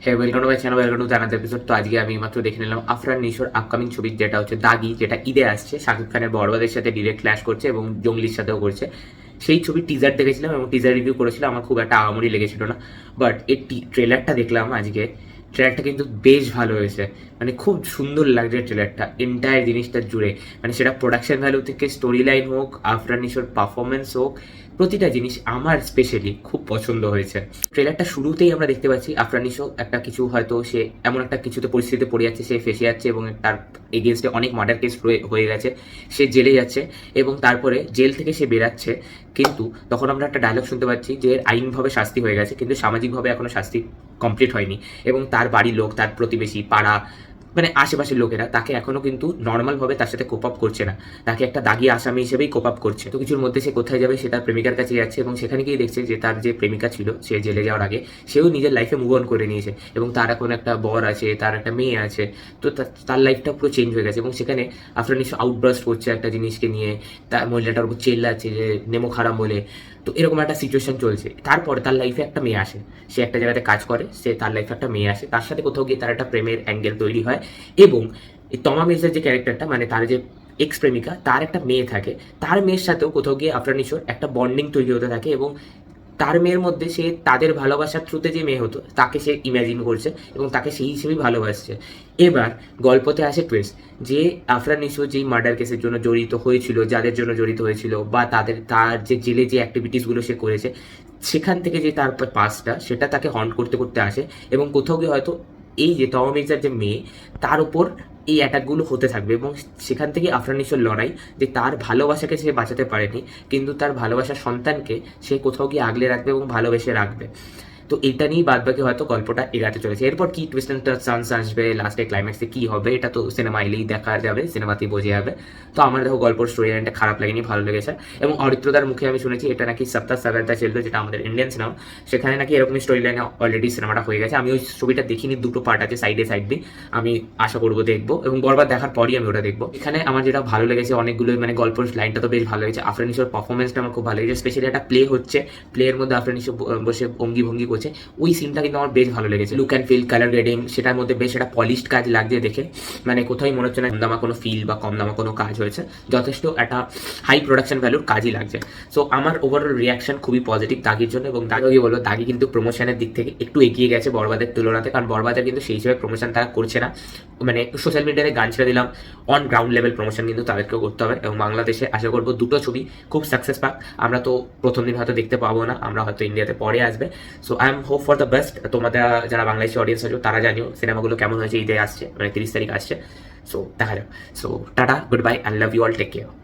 হ্যাঁ, welcome to my channel, welcome to জানাতে episode. তো আজকে আমি মাত্র দেখে নিলাম আফরান নিশোর আপকামিং ছবি, যেটা হচ্ছে দাগি, যেটা ঈদে আসছে। শাকিব খানের বরবাদের সাথে ডিরেক্ট ক্ল্যাশ করছে এবং জঙ্গলির সাথেও করছে। সেই ছবির টিজার দেখেছিলাম এবং টিজার রিভিউ করেছিলাম। আমার খুব একটা আহামরি লেগেছিল না, বাট এর ট্রেলারটা দেখলাম আজকে। ট্রেলারটা কিন্তু বেশ ভালো হয়েছে, মানে খুব সুন্দর লাগছে ট্রেলারটা এন্টায়ার জিনিসটা জুড়ে। মানে সেটা প্রোডাকশন ভ্যালু থেকে স্টোরি লাইন হোক, আফরান নিশোর পারফরমেন্স হোক, প্রতিটা জিনিস আমার স্পেশালি খুব পছন্দ হয়েছে। ট্রেলারটা শুরুতেই আমরা দেখতে পাচ্ছি আফরান নিশো একটা কিছু, হয়তো সে এমন একটা কিছুতে পরিস্থিতিতে পড়ে যাচ্ছে, সে ফেসে যাচ্ছে এবং তার এগেনস্টে অনেক মার্ডার কেস হয়ে গেছে। সে জেলে যাচ্ছে এবং তারপরে জেল থেকে সে বেরাচ্ছে, কিন্তু তখন আমরা একটা ডায়লগ শুনতে পাচ্ছি যে এর আইনভাবে শাস্তি হয়ে গেছে কিন্তু সামাজিকভাবে এখনো শাস্তি কমপ্লিট হয়নি। এবং তার বাড়ির লোক, তার প্রতিবেশী, পাড়া, মানে আশেপাশের লোকেরা তাকে এখনো কিন্তু নর্মালভাবে তার সাথে কোপ আপ করছে না, তাকে একটা দাগি আসামি হিসেবেই কোপ আপ করছে। তো কিছুর মধ্যে সে কোথায় যাবে, সে তার প্রেমিকার কাছে যাচ্ছে এবং সেখানে গিয়ে দেখছে যে তার যে প্রেমিকা ছিল সে জেলে যাওয়ার আগে সেও নিজের লাইফে মুভ অন করে নিয়েছে এবং তার এখন একটা বর আছে, তার একটা মেয়ে আছে। তো তার লাইফটা পুরো চেঞ্জ হয়ে গেছে এবং সেখানে আফরান নিশো আউটব্রাস্ট করছে একটা জিনিসকে নিয়ে, তার মহিলাটার উপর চেল্লাচ্ছে যে নেমো খারাপ বলে। তো এরকম একটা সিচুয়েশন চলছে। তারপরে তার লাইফে একটা মেয়ে আসে, সে একটা জায়গাতে কাজ করে, সে তার লাইফে একটা মেয়ে আসে, তার সাথে কোথাও গিয়ে তার একটা প্রেমের অ্যাঙ্গেল তৈরি হয়। এবং এই তমা মির্জার যে ক্যারেক্টারটা, মানে তার যে এক্স প্রেমিকা, তার একটা মেয়ে থাকে, তার মেয়ের সাথেও কোথাও গিয়ে আফরান নিশোর একটা বন্ডিং তৈরি হতে থাকে এবং তার মেয়ের মধ্যে সে তাদের ভালোবাসার থ্রুতে যে মেয়ে হতো তাকে সে ইমাজিন করছে এবং তাকে সেই হিসেবেই ভালোবাসছে। এবার গল্পতে আসে টুইস্ট, যে আফরান নিশো যেই মার্ডার কেসের জন্য জড়িত হয়েছিল, যাদের জন্য জড়িত হয়েছিল, বা তার যে জেলে যে অ্যাক্টিভিটিসগুলো সে করেছে, সেখান থেকে যে তার পাস্টটা সেটা তাকে হন্ট করতে করতে আসে এবং কোথাও গিয়ে হয়তো এই যে তমা মির্জার যে মেয়ে, তার উপর এই অ্যাটাকগুলো হতে থাকবে এবং সেখান থেকে আফরান নিশোর লড়াই, যে তার ভালোবাসাকে সে বাঁচাতে পারেনি কিন্তু তার ভালোবাসার সন্তানকে সে কোথাও গিয়ে আগলে রাখবে এবং ভালোবেসে রাখবে। তো এটা নিয়েই বাদবাকি হয়তো গল্পটা এগাতে চলেছে। এরপর কি টুইস্ট অ্যান্ড টার্নস আসবে, লাস্টে ক্লাইম্যাক্সে কি হবে, এটা তো সিনেমা এলেই দেখা যাবে, সিনেমাতেই বোঝা যাবে। তো আমার দেখো গল্পের স্টোরি লাইনটা খারাপ লাগেনি, ভালো লেগেছে। এবং অরিত্রদার মুখে আমি শুনেছি এটা নাকি সপ্তাহ সাগরদা চলতো, যেটা আমাদের ইন্ডিয়ান সিনেমা, সেখানে নাকি এরকমই স্টোরি লাইনে অলরেডি সিনেমাটা হয়ে গেছে। আমি ওই ছবিটা দেখিনি, দুটো পার্ট আছে সাইডে সাইড দিয়ে, আমি আশা করবো দেখবো এবং বরবাদ দেখার পরই আমি ওটা দেখবো। এখানে আমার যেটা ভালো লেগেছে অনেকগুলো, মানে গল্পের লাইনটা তো বেশ ভালো লেগেছে, আফরান নিশোর পারফরমেন্সটা আমার খুব ভালো লেগেছে। স্পেশালি একটা প্লে হচ্ছে, প্লেয়ের মধ্যে আফরান নিশো বসে অঙ্গি ভঙ্গি করছে, ওই সিনটা কিন্তু আমার বেশ ভালো লেগেছে। Look and feel, colour grading, সেটার মধ্যে বেশ একটা পলিশড কাজ লাগছে দেখে, মানে কোথাও মনে হচ্ছে না কম দামা কোনো ফিল বা কম দামা কোনো কাজ হয়েছে, যথেষ্ট একটা হাই প্রোডাকশন ভ্যালুর কাজই লাগছে। সো আমার ওভারঅল রিয়াকশন খুবই পজিটিভ দাগির জন্য। এবং দাগি বলো, দাগি কিন্তু প্রমোশনের দিক থেকে একটু এগিয়ে গেছে বরবাদের তুলনাতে, কারণ বরবাদের কিন্তু সেই হিসেবে প্রমোশন তারা করছে না, মানে সোশ্যাল মিডিয়াতে গান ছেড়ে দিলাম, অন গ্রাউন্ড লেভেল প্রমোশন কিন্তু তাদেরকেও করতে হবে। এবং বাংলাদেশে আশা করবো দুটো ছবি খুব সাকসেস পাক। আমরা তো প্রথম দিন হয়তো দেখতে পাবো না, আমরা হয়তো ইন্ডিয়াতে পরে আসবে। So I am hope for the best. তোমাদের যারা বাংলাদেশি অডিয়েন্স আছে তারা জানিও সিনেমাগুলো কেমন হয়েছে, ঈদে আসছে, মানে 30 তারিখ আসছে। সো দেখা যাক। So tata, good bye, I love you all, take care.